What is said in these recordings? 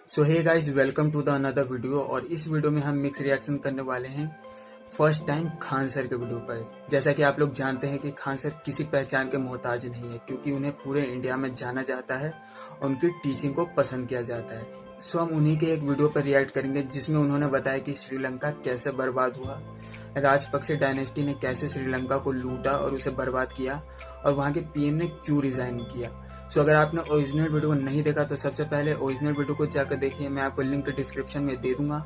So hey guys, welcome to the another video. और इस video में हम मिक्स रिएक्शन करने वाले हैं फर्स्ट टाइम खान सर के वीडियो पर। जैसा कि आप लोग जानते हैं कि खान सर किसी पहचान के मोहताज नहीं है, क्योंकि उन्हें पूरे इंडिया में जाना जाता है और उनकी टीचिंग को पसंद किया जाता है। सो हम उन्हीं के एक वीडियो पर रिएक्ट करेंगे जिसमें उन्होंने बताया कि श्रीलंका कैसे बर्बाद हुआ, राजपक्षे डायनेस्टी ने कैसे श्रीलंका को लूटा और उसे बर्बाद किया, और वहाँ के पीएम ने क्यों रिजाइन किया। सो अगर आपने ओरिजिनल वीडियो को नहीं देखा तो सबसे पहले ओरिजिनल वीडियो को जाकर देखिए, मैं आपको लिंक डिस्क्रिप्शन में दे दूंगा।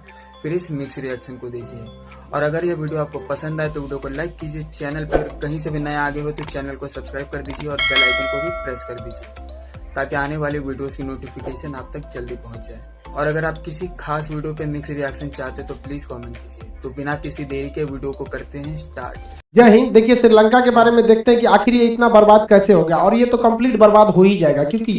फिर इस मिक्स रिएक्शन को देखिए, और अगर ये वीडियो आपको पसंद आए तो वीडियो को लाइक कीजिए। चैनल पर कहीं से भी नया आगे हो तो चैनल को सब्सक्राइब कर दीजिए और बेल आइकन को भी प्रेस कर दीजिए, ताकि आने वाली वीडियोस की नोटिफिकेशन आप तक जल्दी पहुंच जाए। और अगर आप किसी खास वीडियो पे मिक्स रिएक्शन चाहते तो प्लीज कमेंट कीजिए। तो बिना किसी देरी के वीडियो को करते हैं स्टार्ट। जय हिंद। देखिए, श्रीलंका के बारे में देखते हैं कि आखिर ये इतना बर्बाद कैसे हो गया, और ये तो कंप्लीट बर्बाद हो ही जाएगा, क्योंकि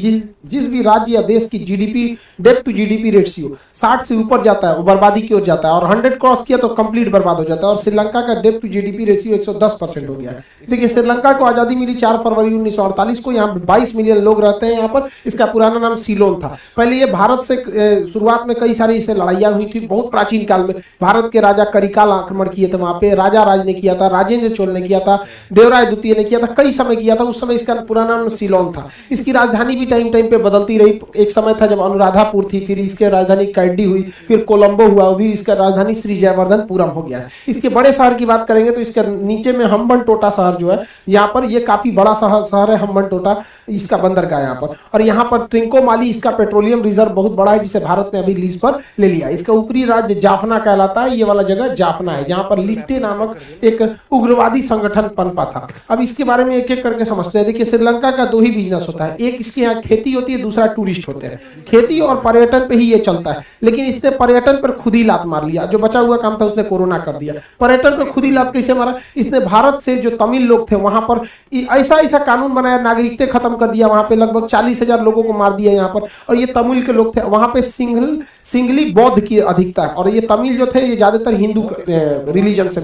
जिस भी राज्य या देश की GDP debt to GDP ratio 60 से ऊपर जाता है वो बर्बादी की ओर जाता है, और 100 क्रॉस किया तो कंप्लीट बर्बाद हो जाता है। और श्रीलंका का डेट टू जीडीपी रेशियो 110% हो गया है। देखिए, श्रीलंका को आजादी मिली 4 फरवरी 1948 को। यहाँ 22 मिलियन लोग रहते हैं यहाँ पर। इसका पुराना नाम सीलोन था। पहले ये भारत से शुरुआत में कई सारी इससे लड़ाइयाँ हुई थी। बहुत प्राचीन काल में भारत के राजा करिकाल आक्रमण किए थे वहां पे। राजा राज ने किया था, राजेंद्र चोल ने किया था, देवराय द्वितीय ने किया था, कई समय किया था। उस समय इसका पुराना नाम सीलोन था। इसकी राजधानी भी टाइम टाइम पे बदलती रही। एक समय था जब अनुराधापुर थी, फिर इसके राजधानी कैडी हुई, फिर कोलंबो हुआ, अभी इसका राजधानी श्री जयवर्धनपुरम हो गया है। इसके बड़े शहर की बात करेंगे तो इसके नीचे में हम्बनटोटा शहर जो है, यहाँ पर ये काफी बड़ा शहर है हम्बनटोटा, इसका बंदरगाह यहाँ पर। और यहाँ पर ट्रिंकोमाली इसका पेट्रोलियम रिजर्व बहुत बड़ा है, जिसे भारत ने अभी लीज पर ले लिया। इसका ऊपरी राज्य जाफना कहलाता है। ये वाला जगह जाफना है, जहाँ पर लिट्टे नामक एक उग्रवादी संगठन पनपा था। अब इसके बारे में एक एक करके समझते हैं। देखिए, श्रीलंका का 2 ही बिजनेस होता है, एक इसके यहाँ खेती होती है, दूसरा टूरिस्ट होते हैं। खेती और पर्यटन पे ही ये चलता है, लेकिन इसने पर्यटन पर खुद ही लात मार लिया। जो बचा हुआ काम था उसने कोरोना कर दिया। पर्यटन पर खुद ही लात कैसे मारा? इसने भारत से जो तमिल लोग थे वहां पर ऐसा कानून बनाया, नागरिकता खत्म कर दिया। वहां पे लगभग 40,000 लोगों को मार दिया यहाँ पर। और ये तमिल के लोग थे वहां पे। सिंगली बौद्ध की अधिकता है, और ये तमिल जो थे ये ज्यादातर हिंदू रिलीजन से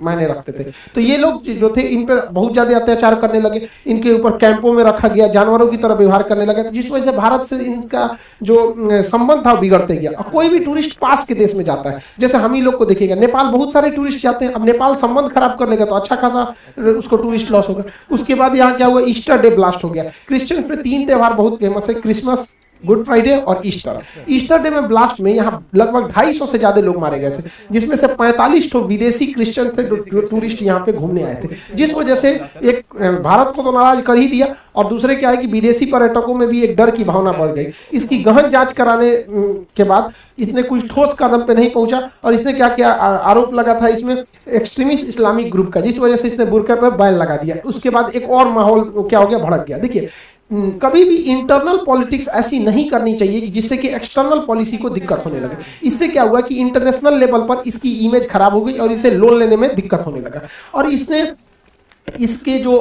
मायने रखते थे। तो ये लोग जो थे इन पर बहुत ज्यादा अत्याचार करने लगे। इनके ऊपर कैंपों में रखा गया, जानवरों की तरह व्यवहार करने लगे, जिस वजह से भारत से इनका जो संबंध था बिगड़ते गया। अब कोई भी टूरिस्ट पास के देश में जाता है, जैसे हम ही लोग को देखिएगा, नेपाल बहुत सारे टूरिस्ट जाते हैं। अब नेपाल संबंध खराब कर लेगा तो अच्छा खासा उसको टूरिस्ट लॉस होगा। उसके बाद यहाँ क्या हुआ? ईस्टर डे ब्लास्ट हो गया। क्रिश्चियंस में 3 त्योहार बहुत फेमस है, क्रिसमस, गुड फ्राइडे और ईस्टर। ईस्टर डे में ब्लास्ट में यहाँ लगभग 250 से ज्यादा लोग मारे गए थे, जिसमें से 45 तो विदेशी क्रिश्चियन थे जो टूरिस्ट यहाँ पे घूमने आए थे। जिस वजह से एक भारत को तो नाराज कर ही दिया, और दूसरे क्या है कि विदेशी पर्यटकों में भी एक डर की भावना बढ़ गई। इसकी गहन जांच कराने के बाद इसने कुछ ठोस कदम पे नहीं पहुंचा, और इसने क्या किया? आरोप लगा था इसमें एक्सट्रीमिस्ट इस्लामिक ग्रुप का, जिस वजह से इसने बुर्का पर बैन लगा दिया। उसके बाद एक और माहौल क्या हो गया? भड़क गया। देखिए, कभी भी इंटरनल पॉलिटिक्स ऐसी नहीं करनी चाहिए कि जिससे कि एक्सटर्नल पॉलिसी को दिक्कत होने लगे। इससे क्या हुआ कि इंटरनेशनल लेवल पर इसकी इमेज खराब हो गई और इसे लोन लेने में दिक्कत होने लगा। और इसने इसके जो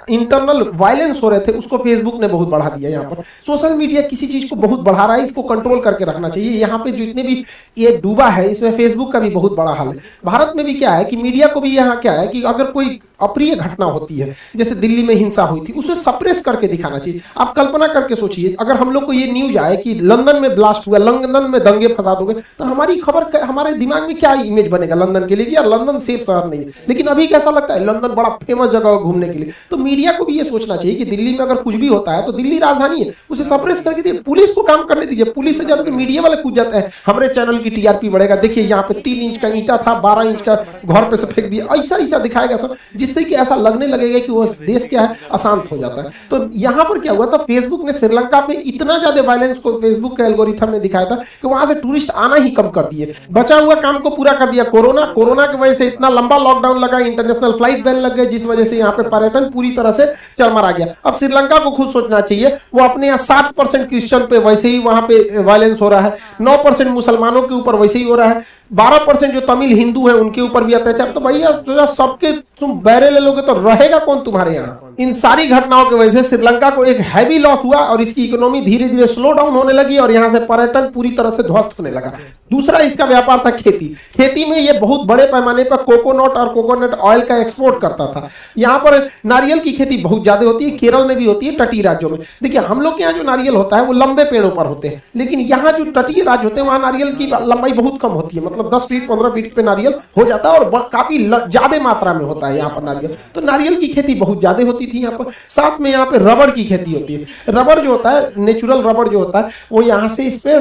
इंटरनल वायलेंस हो रहे थे उसको फेसबुक ने बहुत बढ़ा दिया। यहाँ पर सोशल मीडिया किसी चीज को बहुत बढ़ा रहा है, इसको कंट्रोल करके रखना चाहिए। यहाँ पे जितने भी ये डूबा है इसमें फेसबुक का भी बहुत बड़ा हाल है। भारत में भी क्या है कि मीडिया को भी यहाँ क्या है कि अगर कोई अप्रिय घटना होती है, जैसे दिल्ली में हिंसा हुई थी, उसे सप्रेस करके दिखाना चाहिए। आप कल्पना करके सोचिए, अगर हम लोग को ये न्यूज आए कि लंदन में ब्लास्ट हुआ, लंदन में दंगे फसाद हो गए, तो हमारी खबर हमारे दिमाग में क्या इमेज बनेगा लंदन के लिए कि यार लंदन सेफ शहर नहीं है। लेकिन अभी कैसा लगता है? लंदन बड़ा फेमस जगह घूमने के लिए। तो मीडिया को भी ये सोचना चाहिए कि दिल्ली में अगर कुछ भी होता है तो दिल्ली राजधानी है, उसे सप्रेस करके दीजिए, पुलिस को काम करने दीजिए। पुलिस से ज्यादा तो मीडिया वाले कूद जाते हैं, हमारे चैनल की टीआरपी बढ़ेगा। देखिए, यहाँ पे 3 इंच का ईंटा था, 12 इंच का घर पे से फेंक दिया, ऐसा दिखाएगा सब, जिससे कि ऐसा लगने लगेगा कि वो देश क्या है, अशांत हो जाता है। तो यहाँ पर क्या हुआ था? फेसबुक ने श्रीलंका पे इतना ज्यादा वायलेंस को फेसबुक के एल्गोरिथम ने दिखाया था कि वहां से टूरिस्ट आना ही कम कर दिए। बचा हुआ काम को पूरा कर दिया। कोरोना की वजह से इतना लंबा लॉकडाउन लगा, इंटरनेशनल फ्लाइट बैन लग गए, जिस वजह से यहाँ पे पर्यटन पूरी तरह से चरमरा गया। अब श्रीलंका को खुद सोचना चाहिए, वो अपने यहाँ 7% क्रिश्चियन पे वैसे ही वहां पे वायलेंस हो रहा है, 9% मुसलमानों के ऊपर वैसे ही हो रहा है, 12% जो तमिल हिंदू है उनके ऊपर भी अत्याचार। तो भैया तो सबके तुम बैरे ले लोगे तो रहेगा कौन तुम्हारे यहाँ? इन सारी घटनाओं की वजह से श्रीलंका को एक हैवी लॉस हुआ और इसकी इकोनॉमी धीरे धीरे स्लो डाउन होने लगी और यहाँ से पर्यटन पूरी तरह से ध्वस्त होने लगा। दूसरा इसका व्यापार था खेती। खेती में ये बहुत बड़े पैमाने पर कोकोनट और कोकोनट ऑयल का एक्सपोर्ट करता था। यहाँ पर नारियल की खेती बहुत ज्यादा होती है, केरल में भी होती है, तटीय राज्यों में। देखिए हम लोग के यहाँ जो नारियल होता है वो लंबे पेड़ों पर होते हैं, लेकिन यहाँ जो तटीय राज्य होते हैं वहां नारियल की लंबाई बहुत कम होती है, मतलब 10 फीट 15 फीट पे नारियल हो जाता है और काफी ज्यादा मात्रा में होता है यहाँ पर नारियल। तो नारियल की खेती बहुत ज्यादा होती थी यहाँ पर। साथ में यहाँ पे रबड़ की खेती होती है। रबड़ जो होता है, नेचुरल रबड़ जो होता है, वो यहाँ से इस पे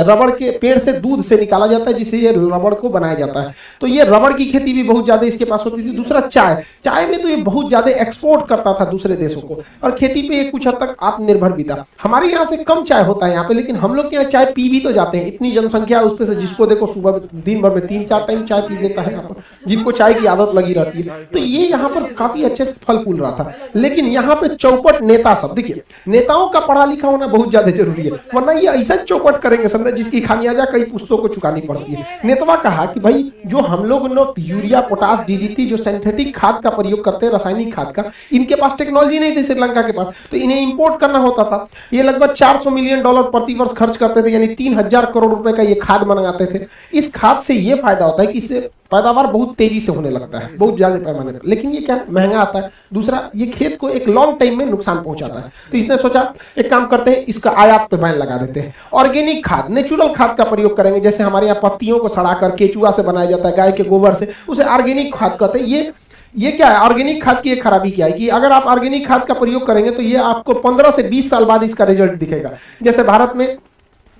रबड़ के पेड़ से दूध से निकाला जाता है जिससे ये रबड़ को बनाया जाता है। तो ये रबड़ की खेती भी बहुत ज्यादा इसके पास होती थी। दूसरा चाय, चाय में तो ये बहुत ज्यादा एक्सपोर्ट करता था दूसरे देशों को और खेती पे कुछ हद तक आत्मनिर्भर भी था। हमारे यहाँ से कम चाय होता है यहाँ पे, लेकिन हम लोग के यहाँ चाय पी भी तो जाते हैं। इतनी जनसंख्या उस पे से जिसको देखो सुबह दिन भर में 3-4 टाइम चाय पी लेता है यहाँ पर, जिनको चाय की आदत लगी रहती है। तो ये यहाँ पर काफी अच्छे से फल फूल रहा था। लेकिन यहाँ पे चौपट नेता सब, देखिए नेताओं का पढ़ा लिखा होना बहुत ज्यादा जरूरी है, वरना ये ऐसा चौपट करेंगे समझे जिसकी खामियाजा कई पुस्तकों को चुकानी पड़ती है। नेतवा कहा कि भाई जो हम लोग यूरिया, पोटास, डीडीटी जो सिंथेटिक खाद का प्रयोग करते हैं, रासायनिक खाद का, इनके पास टेक्नोलॉजी नहीं थी श्रीलंका के पास, तो इन्हें इंपोर्ट करना होता था। ये लगभग $400 मिलियन प्रति वर्ष खर्च करते थे, यानी 3000 करोड़ रुपए का ये खाद मंगाते थे। इस खाद से ये फायदा होता है कि इससे पैदावार बहुत तेजी से होने लगता है, बहुत ज्यादा पैमाने पर, लेकिन ये क्या महंगा आता है। दूसरा ये खेत को एक लॉन्ग टाइम में नुकसान पहुंचाता है। तो इसने सोचा एक काम करते हैं, इसका आयात पे बैन लगा देते हैं। ऑर्गेनिक खाद, नेचुरल खाद का प्रयोग करेंगे, जैसे हमारे यहाँ पत्तियों को सड़ाकर केचुआ से बनाया जाता है, गाय के गोबर से, उसे ऑर्गेनिक खाद कहते हैं। ये क्या है, ऑर्गेनिक खाद की एक खराबी क्या है कि अगर आप ऑर्गेनिक खाद का प्रयोग करेंगे तो ये आपको 15 से 20 साल बाद इसका रिजल्ट दिखेगा। जैसे भारत में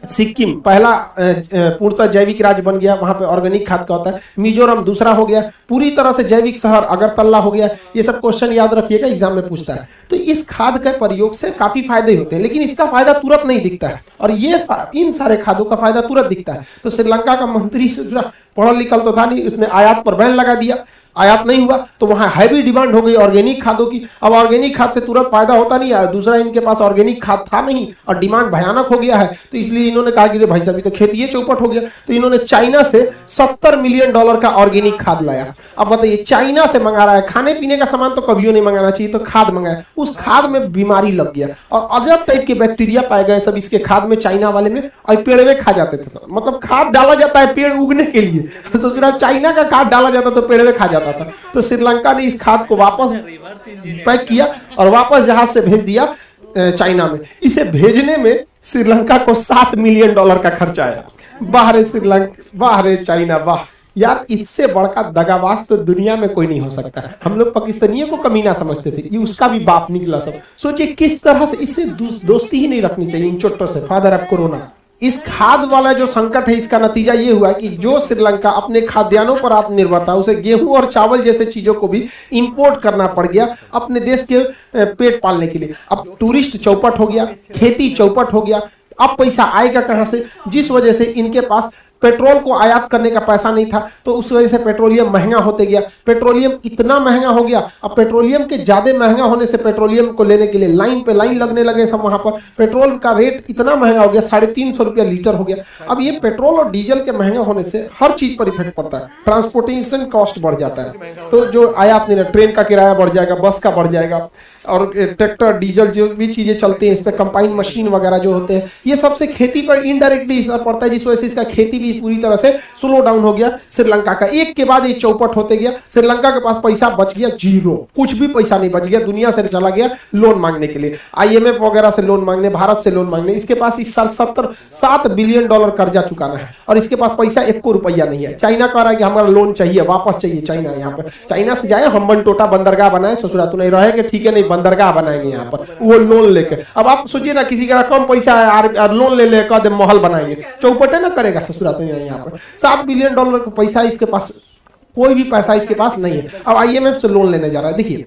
सिक्किम पहला पूर्णतः जैविक राज्य बन गया, वहां पे ऑर्गेनिक खाद का होता है। मिजोरम दूसरा हो गया, पूरी तरह से जैविक शहर अगरतला हो गया। ये सब क्वेश्चन याद रखिएगा, एग्जाम में पूछता है। तो इस खाद के प्रयोग से काफी फायदे होते हैं, लेकिन इसका फायदा तुरंत नहीं दिखता है और ये इन सारे खादों का फायदा तुरंत दिखता है। तो श्रीलंका का मंत्री पढ़ा लिखा तो था नहीं, उसने आयात पर बैन लगा दिया। आयात नहीं हुआ तो वहां हैवी डिमांड हो गई ऑर्गेनिक खादों की। अब ऑर्गेनिक खाद से तुरंत फायदा होता नहीं है, दूसरा इनके पास ऑर्गेनिक खाद था नहीं और डिमांड भयानक हो गया है। तो इसलिए इन्होंने कहा कि भाई साहब तो खेती चौपट हो गया। तो इन्होंने चाइना से $70 मिलियन का ऑर्गेनिक खाद लाया। अब बताइए, चाइना से मंगा रहा है, खाने पीने का सामान तो कभी नहीं मंगाना चाहिए, तो खाद मंगाया, उस खाद में बीमारी लग गया और अजब टाइप के बैक्टीरिया पाए गए सब इसके खाद में, चाइना वाले में, और पेड़ में खा जाते थे। मतलब खाद डाला जाता है पेड़ उगने के लिए, तो सोच रहा चाइना का खाद डाला जाता तो पेड़ में खा जाता था। तो श्रीलंका ने इस खाद को वापस पैक किया और वापस जहाज से भेज दिया चाइना में। इसे भेजने में श्रीलंका को $7 मिलियन का खर्चा आया। बाहर श्रीलंका, बाहर चाइना, वाह यार, इससे बड़का दगाबाज तो दुनिया में कोई नहीं हो सकता। हम लोग पाकिस्तानियों को कमीना समझते थे, ये उसका भी बाप निकला सब। सोचिए किस तरह से, इससे दोस्ती ही नहीं रखनी चाहिए इन चोटों से। फादर ऑफ कोरोना, इस खाद वाला जो संकट है, इसका नतीजा ये हुआ कि जो श्रीलंका अपने खाद्यान्नों पर आत्मनिर्भर था, उसे गेहूं और चावल जैसे चीजों को भी इंपोर्ट करना पड़ गया अपने देश के पेट पालने के लिए। अब टूरिस्ट चौपट हो गया, खेती चौपट हो गया, अब पैसा आएगा कहां से, जिस वजह से इनके पास पेट्रोल को आयात करने का पैसा नहीं था। तो उस वजह से पेट्रोलियम महंगा होते गया। पेट्रोलियम इतना महंगा हो गया, अब पेट्रोलियम के ज्यादा महंगा होने से पेट्रोलियम को लेने के लिए लाइन पे लाइन लगने लगे सब। वहां पर पेट्रोल का रेट इतना महंगा हो गया, 350 रुपया लीटर हो गया। अब ये पेट्रोल और डीजल के महंगा होने से हर चीज पर इफेक्ट पड़ता है, ट्रांसपोर्टेशन कॉस्ट बढ़ जाता है। तो जो आयात नहीं, ट्रेन का किराया बढ़ जाएगा, बस का बढ़ जाएगा, और ट्रैक्टर, डीजल जो भी चीजें चलती हैं, इस पर कंबाइन मशीन वगैरह जो होते हैं, ये सबसे खेती पर इनडायरेक्टली असर पड़ता है, जिस वजह से इसका खेती भी पूरी तरह से स्लो डाउन हो गया। श्रीलंका का एक के बाद एक चौपट होते गया। श्रीलंका के पास पैसा बच गया जीरो, कुछ भी पैसा नहीं बच गया। दुनिया से चला गया लोन मांगने के लिए, IMF वगैरह से लोन मांगने, भारत से लोन मांगने। इसके पास इस साल $7 बिलियन कर्जा चुकाना है और इसके पास पैसा 1 रुपया नहीं है। चाइना कह रहा है कि हमारा लोन चाहिए, वापस चाहिए। चाइना यहाँ पर, चाइना से जाए हम बनटोटा बंदरगाह बनाए, ससुरा तो नहीं रहे, ठीक है, नहीं बंदरगाह बनाएंगे यहाँ पर, वो लोन लेके। अब आप सोचिए ना, किसी का कम पैसा है, लोन ले ले कह दे महल बनाएंगे, चौपटे ना करेगा ससुरा तो यहाँ पर। $7 बिलियन का पैसा इसके पास, कोई भी पैसा इसके पास नहीं है। अब IMF से लोन लेने जा रहा है। देखिए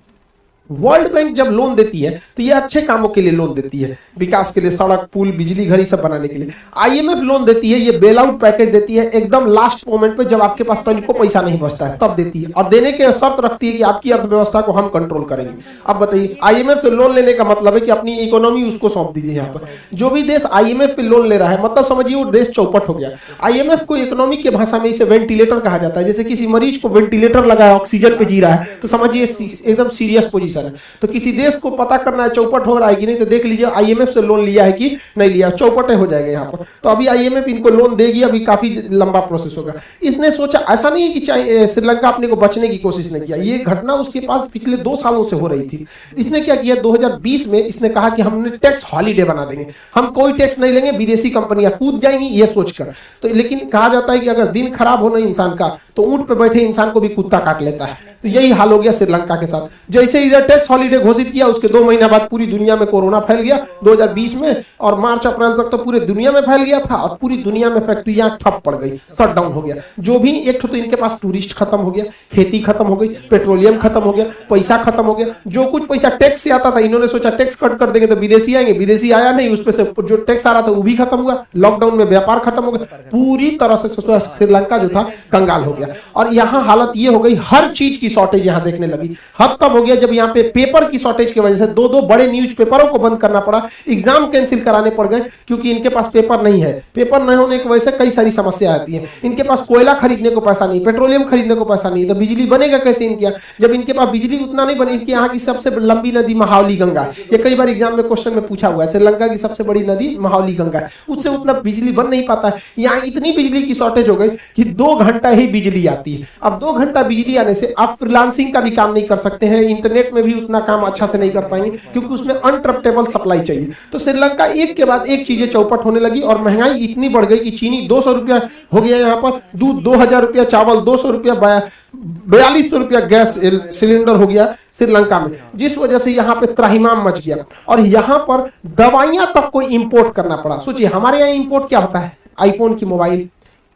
वर्ल्ड बैंक जब लोन देती है तो ये अच्छे कामों के लिए लोन देती है, विकास के लिए, सड़क पुल बिजली घर सब बनाने के लिए। आईएमएफ लोन देती है, ये बेल आउट पैकेज देती है एकदम लास्ट मोमेंट पे, जब आपके पास तनिको पैसा नहीं बचता है तब देती है, और देने के शर्त रखती है कि आपकी अर्थव्यवस्था को हम कंट्रोल करेंगे। अब बताइए, आईएमएफ से लोन लेने का मतलब है कि अपनी इकोनॉमी उसको सौंप दीजिए। यहाँ पर जो भी देश आईएमएफ पे लोन ले रहा है, मतलब समझिए वो देश चौपट हो गया। आईएमएफ को इकोनॉमिक के भाषा में इसे वेंटिलेटर कहा जाता है। जैसे किसी मरीज को वेंटिलेटर लगा है, ऑक्सीजन पे जी रहा है, तो समझिए एकदम सीरियस पोजीशन है। तो किसी देश को पता करना है चौपट हो रहा है कि नहीं, तो देख लीजिए आईएमएफ से लोन लिया है कि नहीं लिया, चौपटे हो जाएगा यहाँ पर। तो अभी आईएमएफ इनको लोन देगी, अभी काफी लंबा प्रोसेस होगा। इसने सोचा, ऐसा नहीं है कि श्रीलंका अपने को बचने की कोशिश नहीं किया, ये घटना उसके पास पिछले 2 सालों से हो रही थी। इसने क्या किया, 2020 में इसने कहा कि हमने टैक्स हॉलीडे बना देंगे, हम कोई टैक्स नहीं लेंगे, विदेशी कंपनियां कूद जाएंगी, ये सोचकर। तो लेकिन कहा जाता है कि अगर दिन खराब हो ना इंसान का, तो ऊंट पे बैठे इंसान को भी कुत्ता काट लेता है। तो यही हाल हो गया श्रीलंका के साथ। जैसे इधर टैक्स हॉलीडे घोषित किया, उसके 2 महीना बाद पूरी दुनिया में कोरोना फैल गया 2020 में, और मार्च अप्रैल तक तो पूरे दुनिया में फैल गया था, और पूरी दुनिया में फैक्ट्रियां ठप पड़ गई, शट डाउन हो गया। जो भी एक तो इनके पास टूरिस्ट खत्म हो गया, खेती खत्म हो गई, पेट्रोलियम खत्म हो गया, पैसा खत्म हो गया। जो कुछ पैसा टैक्स से आता था, इन्होंने सोचा टैक्स कट कर देंगे तो विदेशी आएंगे, विदेशी आया नहीं, उस पे से जो टैक्स आ रहा था वो भी खत्म हुआ। लॉकडाउन में व्यापार खत्म हो गया, पूरी तरह से श्रीलंका जो था कंगाल हो गया। और यहाँ हालत ये हो गई, हर चीज की शॉर्टेज यहाँ देखने लगी। हद तब हो गया जब यहाँ पे पेपर की शॉर्टेज की वजह से 2 बड़े न्यूज पेपरों को बंद करना पड़ा, एग्जाम कैंसिल कराने पड़ गए, क्योंकि इनके पास पेपर नहीं है। पेपर नहीं होने की वजह से कई सारी समस्या आती है। इनके पास कोयला खरीदने को पैसा नहीं, पेट्रोलियम खरीदने को पैसा नहीं, तो बिजली बनेगा कैसे इनके यहाँ? जब इनके पास बिजली उतना नहीं बनी, इनके यहाँ की सबसे लंबी नदी महावली गंगा, ये कई बार एग्जाम में क्वेश्चन में पूछा हुआ है, श्रीलंका की सबसे बड़ी नदी महावली गंगा है, उससे उतना बिजली बन नहीं पाता है। यहाँ इतनी बिजली की शॉर्टेज हो गई कि 2 घंटा ही बिजली आती है। अब 2 घंटा बिजली आने से आप फ्रीलांसिंग का भी काम नहीं कर सकते हैं, इंटरनेट में भी उतना काम अच्छा से नहीं कर पाएंगे, क्योंकि उसमें अनट्रप्टेबल सप्लाई चाहिए। तो श्रीलंका एक के बाद एक चीजें चौपट होने लगी, और महंगाई इतनी बढ़ गई कि चीनी 200 रुपया हो गया, यहाँ पर दूध 2000 रुपया, चावल 200 रुपया, 4200 रुपया गैस सिलेंडर हो गया श्रीलंका में, जिस वजह से यहाँ पे त्राहिमाम मच गया। और यहाँ पर दवाइयां तक को इंपोर्ट करना पड़ा। सोचिए, हमारे यहाँ इंपोर्ट क्या होता है, आईफोन की मोबाइल,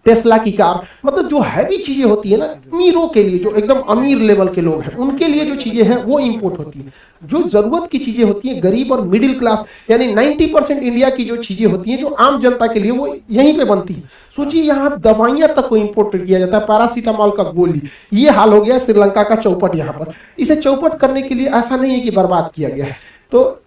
टेस्ला की कार, मतलब जो हैवी चीजें होती है ना, अमीरों के लिए, जो एकदम अमीर लेवल के लोग हैं उनके लिए जो चीजें हैं वो इंपोर्ट होती है। जो जरूरत की चीजें होती हैं, गरीब और मिडिल क्लास, यानी 90% इंडिया की जो चीजें होती हैं जो आम जनता के लिए, वो यहीं पे बनती है। सोचिए, यहाँ दवाइयां तक को इंपोर्ट किया जाता है, पैरासीटामॉल का गोली। ये हाल हो गया श्रीलंका का चौपट। यहाँ पर इसे चौपट करने के लिए ऐसा नहीं है कि बर्बाद किया गया है, तो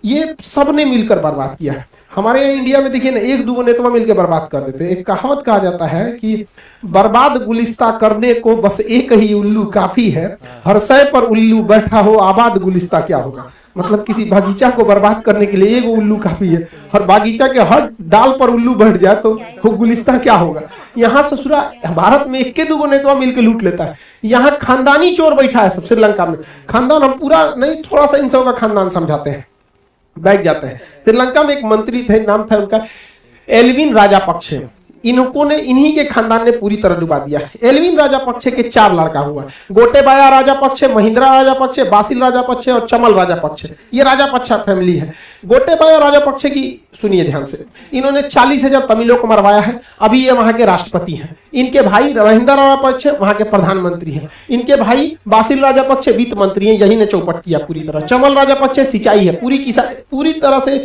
ये सबने मिलकर बर्बाद किया है। हमारे यहाँ इंडिया में देखिए ना, 1-2 नेता मिलकर बर्बाद कर देते हैं। एक कहावत कहा जाता है कि बर्बाद गुलिस्ता करने को बस एक ही उल्लू काफी है, हर सै पर उल्लू बैठा हो आबाद गुलिस्ता क्या होगा। मतलब किसी बागीचा को बर्बाद करने के लिए 1 उल्लू काफी है, हर बागीचा के हर डाल पर उल्लू बैठ जाए तो वो गुलिस्ता क्या होगा। यहाँ ससुरा भारत में 1-2 नेता मिलकर लूट लेता है। यहाँ खानदानी चोर बैठा है सब श्रीलंका में। खानदान हम पूरा नहीं, थोड़ा सा इन सबका खानदान समझाते हैं, बैठ जाते हैं। श्रीलंका में एक मंत्री थे, नाम था उनका एल्विन राजापक्षे। इन्हीं के खानदान ने पूरी तरह डुबा दिया। एल्विन राजापक्षे के 4 लड़का हुआ, गोटेबाया राजापक्षे, महिंद्रा राजापक्षे, बासिल राजापक्षे और चमल राजापक्षे। ये राजापक्षा फैमिली है। गोटेबाया राजापक्षे की सुनिए ध्यान से, इन्होंने 40,000 तमिलों को मरवाया है। अभी ये वहां के राष्ट्रपति हैं। इनके भाई महिंद्रा राजापक्षे वहां के प्रधानमंत्री हैं। इनके भाई बासिल राजापक्षे वित्त मंत्री हैं। यही ने चौपट किया पूरी तरह। चमल राजापक्षे सिंचाई है, पूरी तरह से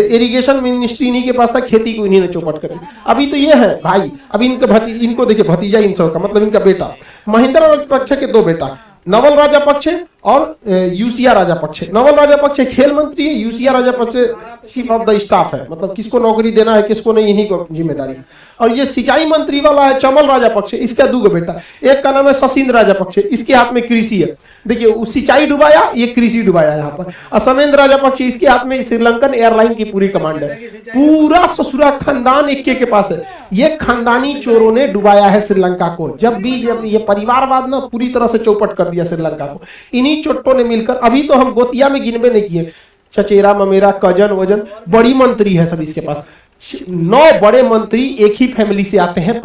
इरिगेशन मिनिस्ट्री इन्हीं के पास था, खेती को इन्हीं ने चौपट करी। अभी तो ये है भाई, अभी इनको देखिए भतीजा इन सब का, मतलब इनका बेटा। महिंद्रा राजापक्षे के 2 बेटा, नवल राजापक्षे और यूसिया राजापक्षे। नवल राजापक्षे खेल मंत्री है, Yoshitha Rajapaksa chief of the staff है, मतलब किसको नौकरी देना है किसको नहीं, इन्हीं को जिम्मेदारी। और ये सिंचाई मंत्री वाला है चमल राजापक्षे, इसका 2 बेटा। एक का नाम है सशिंद्र राजापक्षे, इसके हाथ में कृषि है। देखिए, सिंचाई डुबाया, ये कृषि डुबाया यहाँ पर। असमेंद्र राजापक्षे, इसके हाथ में श्रीलंकन एयरलाइन की पूरी कमांड है। पूरा ससुरा खानदान एक के पास है। ये खानदानी चोरों ने डुबाया है श्रीलंका को। जब ये परिवारवाद ना पूरी तरह से चौपट कर दिया श्रीलंका को, इन्हीं चोटों ने मिलकर। अभी तो हम गोतिया में गिनबे नहीं किए, चचेरा ममेरा कजन वजन, बड़ी मंत्री है सब इसके पास। 9 बड़े मंत्री एक ही फैमिली से आते हैं,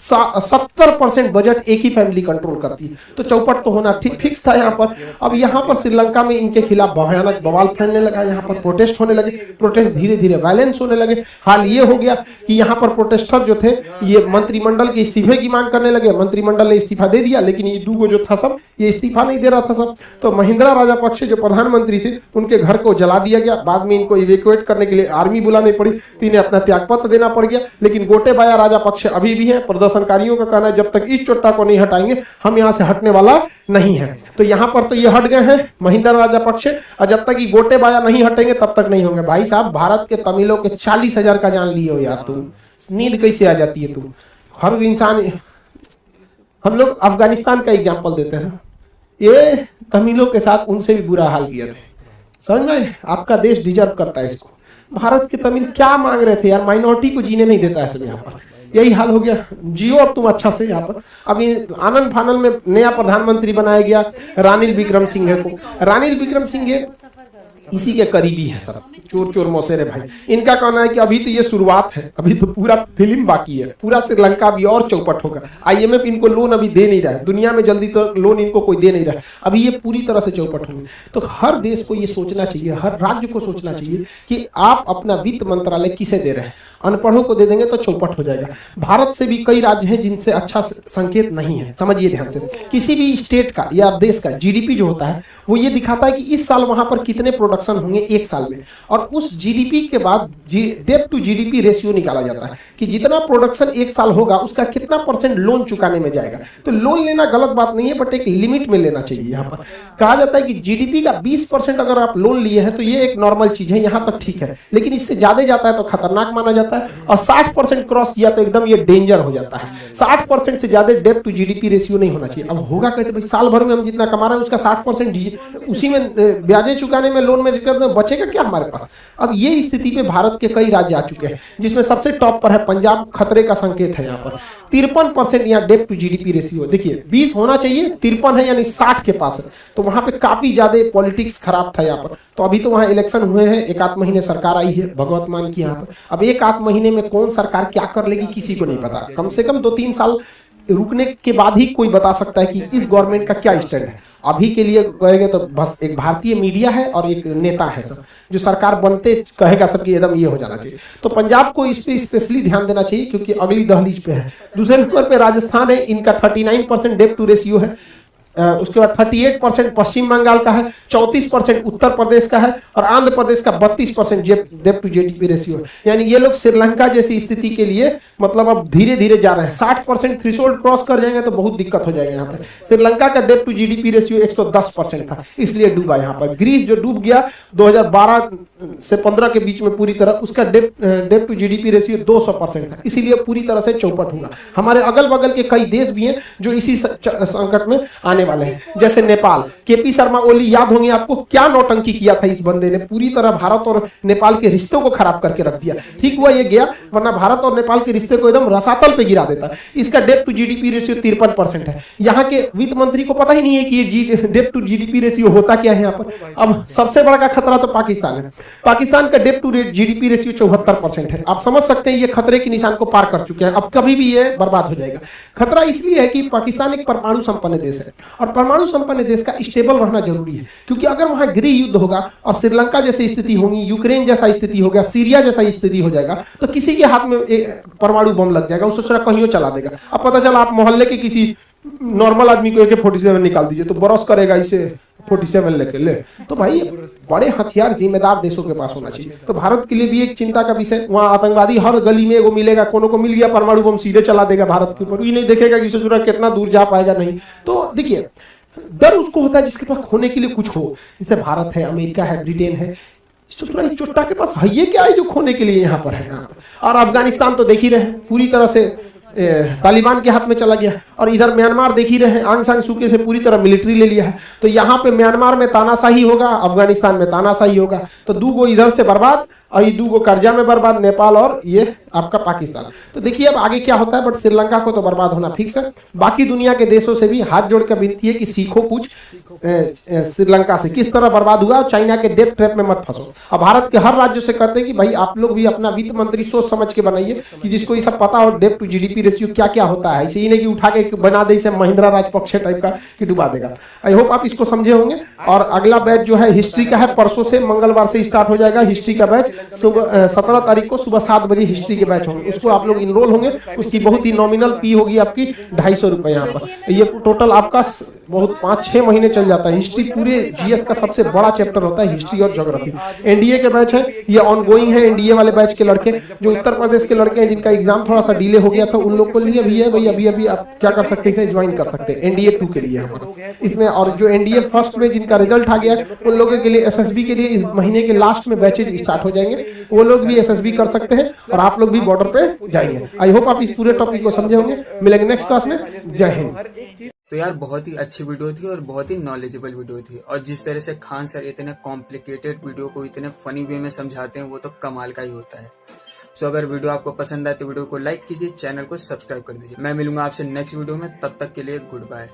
70% बजट एक ही फैमिली कंट्रोल करती है, तो चौपट तो होना ठीक फिक्स था यहाँ पर। अब यहाँ पर श्रीलंका में इनके खिलाफ भयानक बवाल फैलने लगा, यहाँ पर प्रोटेस्ट होने लगे, प्रोटेस्ट धीरे धीरे वायलेंस होने लगे। हाल ये हो गया कि यहाँ पर प्रोटेस्टर जो थे ये मंत्रिमंडल के इस्तीफे की मांग करने लगे, मंत्रिमंडल ने इस्तीफा दे दिया, लेकिन ये दूगो जो था सब ये इस्तीफा नहीं दे रहा था सब। तो महिंद्रा राजापक्षे जो प्रधानमंत्री थे उनके घर को जला दिया गया, बाद में इनको इवैक्यूएट करने के लिए आर्मी बुलानी पड़ी, तो इन्हें अपना त्यागपत्र देना पड़ गया। लेकिन गोटेबाया राजापक्षे अभी भी है। प्रदर्शनकारियों का कहना है जब तक इस चोट्टा को नहीं हटाएंगे हम यहाँ से हटने वाला नहीं है। तो यहाँ पर तो ये हट गए हैं महिंद्रा राजापक्षे, और जब तक ये गोटेबाया नहीं हटेंगे तब तक नहीं होंगे। भाई साहब, भारत के तमिलों के 40,000 का जान लिए हो यार, तुम नींद कैसे आ जाती है तुम? हर इंसान, हम लोग अफगानिस्तान का एग्जाम्पल देते हैं, ये तमिलों के साथ उनसे भी बुरा हाल किया था, समझ में? आपका देश डिजर्व करता है इसको। भारत के तमिल क्या मांग रहे थे यार, माइनॉरिटी को जीने नहीं देता है सब यहाँ पर, यही हाल हो गया। जियो अब तुम अच्छा से यहाँ पर। अभी आनंद फानल में नया प्रधानमंत्री बनाया गया रानिल विक्रमसिंघे को। रानिल विक्रमसिंघे इसी के करीबी है सब, चोर चोर मौसेरे भाई। इनका कहना है कि अभी तो ये शुरुआत है, अभी तो पूरा फिल्म बाकी है, पूरा श्रीलंका भी और चौपट होगा। IMF इनको लोन अभी दे नहीं रहा है, दुनिया में जल्दी तो लोन इनको कोई दे नहीं रहा है, अभी ये पूरी तरह से चौपट होंगे। तो हर देश को ये सोचना चाहिए, हर राज्य को सोचना चाहिए कि आप अपना वित्त मंत्रालय किसे दे रहे हैं। अनपढ़ों को दे देंगे तो चौपट हो जाएगा। भारत से भी कई राज्य हैं जिनसे अच्छा संकेत नहीं है, समझिए ध्यान से। किसी भी स्टेट का या देश का GDP जो होता है वो ये दिखाता है कि इस साल वहां पर कितने प्रोडक्शन होंगे एक साल में, और उस GDP के बाद डेट टू GDP रेशियो निकाला जाता है कि जितना प्रोडक्शन एक साल होगा उसका कितना % लोन चुकाने में जाएगा। तो लोन लेना गलत बात नहीं है, बट एक लिमिट में लेना चाहिए। यहाँ पर कहा जाता है कि GDP का 20% अगर आप लोन लिए हैं तो ये एक नॉर्मल चीज है, यहाँ तक ठीक है, लेकिन इससे ज्यादा जाता है तो खतरनाक माना जाता है, और 60% क्रॉस किया तो एकदम ये डेंजर हो जाता है। 60% से ज्यादा डेट टू GDP रेशियो नहीं होना चाहिए। अब होगा कैसे भाई, साल भर में हम जितना कमा रहे हैं उसका 60% उसी में ब्याजें चुकाने में, लोन में कर दे, बचेगा क्या हमारे पास? अब ये स्थिति पे भारत के कई राज्य आ चुके हैं, जिसमें सबसे टॉप पर है पंजाब, खतरे का संकेत है यहाँ पर। 53% यहाँ डेट टू GDP रेशियो, देखिए 20 होना चाहिए, 53 है यानी 60 के पास है, तो वहां पे काफी ज्यादा पॉलिटिक्स खराब था यहाँ पर। तो अभी तो वहां इलेक्शन हुए हैं, 1 आध महीने सरकार आई है भगवत मान की यहाँ पर। अब 1 आध महीने में कौन सरकार क्या कर लेगी किसी को नहीं पता, कम से कम 2-3 साल रुकने के बाद ही कोई बता सकता है कि इस गवर्नमेंट का क्या स्टैंड है। अभी के लिए कहेंगे तो बस एक भारतीय मीडिया है और एक नेता है सब, जो सरकार बनते कहेगा सबकी एकदम ये हो जाना चाहिए। तो पंजाब को इस पे स्पेशली ध्यान देना चाहिए क्योंकि अगली दहलीज पे है। दूसरे नंबर पे राजस्थान है, इनका 39% डेट टू रेशियो है। उसके बाद 38% पश्चिम बंगाल का है, 34% उत्तर प्रदेश का है, और आंध्र प्रदेश का 32% डेट टू GDP रेशियो है। यानी ये लोग श्रीलंका जैसी स्थिति के लिए मतलब अब धीरे धीरे जा रहे हैं। 60% थ्रेशोल्ड क्रॉस कर जाएंगे तो बहुत दिक्कत हो जाएगा यहाँ पे। श्रीलंका का डेट टू GDP रेशियो 110% था, इसलिए डूबा यहाँ पर। ग्रीस जो डूब गया 2012 से 15 के बीच में पूरी तरह, उसका डेट टू GDP रेशियो 200% था, इसीलिए पूरी तरह से चौपट होगा। हमारे अगल बगल के कई देश भी हैं जो इसी संकट में आने वाले हैं, जैसे नेपाल। KP शर्मा ओली याद होंगे आपको, क्या नौटंकी किया था इस बंदे ने, पूरी तरह भारत और नेपाल के रिश्तों को खराब करके रख दिया। ठीक हुआ ये गया, वरना भारत और नेपाल के रिश्ते को एकदम रसातल पे गिरा देता। इसका डेट टू GDP रेशियो 53% है। यहाँ के वित्त मंत्री को पता ही नहीं है कि ये डेट टू GDP रेशियो होता क्या है यहाँ पर। अब सबसे बड़ा का खतरा तो पाकिस्तान है। पाकिस्तान का डेट टू GDP रेशियो 74% है। आप समझ सकते हैं ये खतरे के निशान को पार कर चुके हैं, अब कभी भी ये बर्बाद हो जाएगा। खतरा इसलिए है कि पाकिस्तान एक परमाणु संपन्न देश है, और परमाणु संपन्न देश का स्टेबल रहना जरूरी है, क्योंकि अगर वहां गृह युद्ध होगा और श्रीलंका जैसी स्थिति होगी, यूक्रेन जैसा स्थिति होगा, सीरिया जैसा स्थिति हो जाएगा, तो किसी के हाथ में परमाणु बम लग जाएगा, उस कहीं चला देगा। अब पता चला आप मोहल्ले के किसी नॉर्मल आदमी को AK-47 निकाल दीजिए तो बरस करेगा इसे 47 लेके ले। तो भाई बड़े हथियार जिम्मेदार देशों के पास होना चाहिए। तो भारत के लिए भी एक चिंता का विषय, वहां आतंकवादी हर गली में एगो मिलेगा, कोनो को मिल गया परमाणु बम सीधे चला देगा भारत के ऊपर, ये नहीं देखेगा कि ससुरा कितना दूर जा पाएगा नहीं। तो देखिए डर उसको होता है जिसके पास खोने के लिए कुछ हो, जैसे भारत है, अमेरिका है, ब्रिटेन है। चोट्टा के पास है ये क्या है जो खोने के लिए यहाँ पर है। और अफगानिस्तान तो देख ही रहे हैं, पूरी तरह से तालिबान के हाथ में चला गया, और इधर म्यांमार देख ही रहे हैं, आंग सान सूकी से पूरी तरह मिलिट्री ले लिया है। तो यहाँ पे म्यांमार में तानाशाही होगा, अफगानिस्तान में तानाशाही होगा। तो 2 गो इधर से बर्बाद और ये 2 गो कर्जा में बर्बाद, नेपाल और ये आपका पाकिस्तान। तो देखिए अब आगे क्या होता है, बट श्रीलंका को तो बर्बाद होना फिक्स है। बाकी दुनिया के देशों से भी हाथ जोड़ कर विनती है कि सीखो कुछ श्रीलंका से, किस तरह बर्बाद हुआ, चाइना के डेट ट्रैप में मत फंसो। अब भारत के हर राज्य से कहते हैं कि भाई आप लोग भी अपना वित्त मंत्री सोच समझ के बनाइए, कि जिसको ये सब पता हो डेट टू जीडीपी रेशियो क्या क्या होता है। ऐसे ही नहीं कि उठा के बना दे इसे महिंद्रा राजपक्षे टाइप का कि डुबा देगा। आई होप आप इसको समझे होंगे। और अगला बैच जो है हिस्ट्री का है, परसों से मंगलवार से स्टार्ट हो जाएगा हिस्ट्री का बैच। सुबह 17 तारीख को सुबह 7 बजे हिस्ट्री के बैच होंगे, उसको आप लोग इनरोल होंगे। उसकी बहुत ही नॉमिनल फी होगी आपकी 250 रुपए। यहाँ पर ये टोटल आपका बहुत 5-6 महीने चल जाता है। हिस्ट्री पूरे जीएस का सबसे बड़ा चैप्टर होता है, हिस्ट्री और ज्योग्राफी। एनडीए के बैच है, ये ऑनगोइंग है। एनडीए वाले बैच के लड़के जो उत्तर प्रदेश के लड़के हैं जिनका एग्जाम थोड़ा सा डिले हो गया था, उन लोग को लिए भी है भाई, अभी अभी आप क्या कर सकते हैं, इसे ज्वाइन कर सकते हैं एनडीए 2 के लिए हमारा इसमें। और जो एनडीए फर्स्ट में जिनका रिजल्ट आ गया उन लोगों के लिए एसएसबी के लिए इस महीने के लास्ट में बैचेज स्टार्ट हो जाएंगे, वो लोग भी एसएसबी कर सकते हैं और आप लोग भी बॉर्डर पे जाएंगे। आई होप आप इस पूरे टॉपिक को समझे होंगे। मिलेंगे नेक्स्ट क्लास में। जय हिंद। तो यार बहुत ही अच्छी वीडियो थी और बहुत ही नॉलेजेबल वीडियो थी, और जिस तरह से खान सर इतने कॉम्प्लिकेटेड वीडियो को इतने फनी वे में समझाते हैं वो तो कमाल का ही होता है। सो अगर वीडियो आपको पसंद आए तो वीडियो को लाइक कीजिए, चैनल को सब्सक्राइब कर दीजिए। मैं मिलूंगा आपसे नेक्स्ट वीडियो में, तब तक के लिए गुड बाय।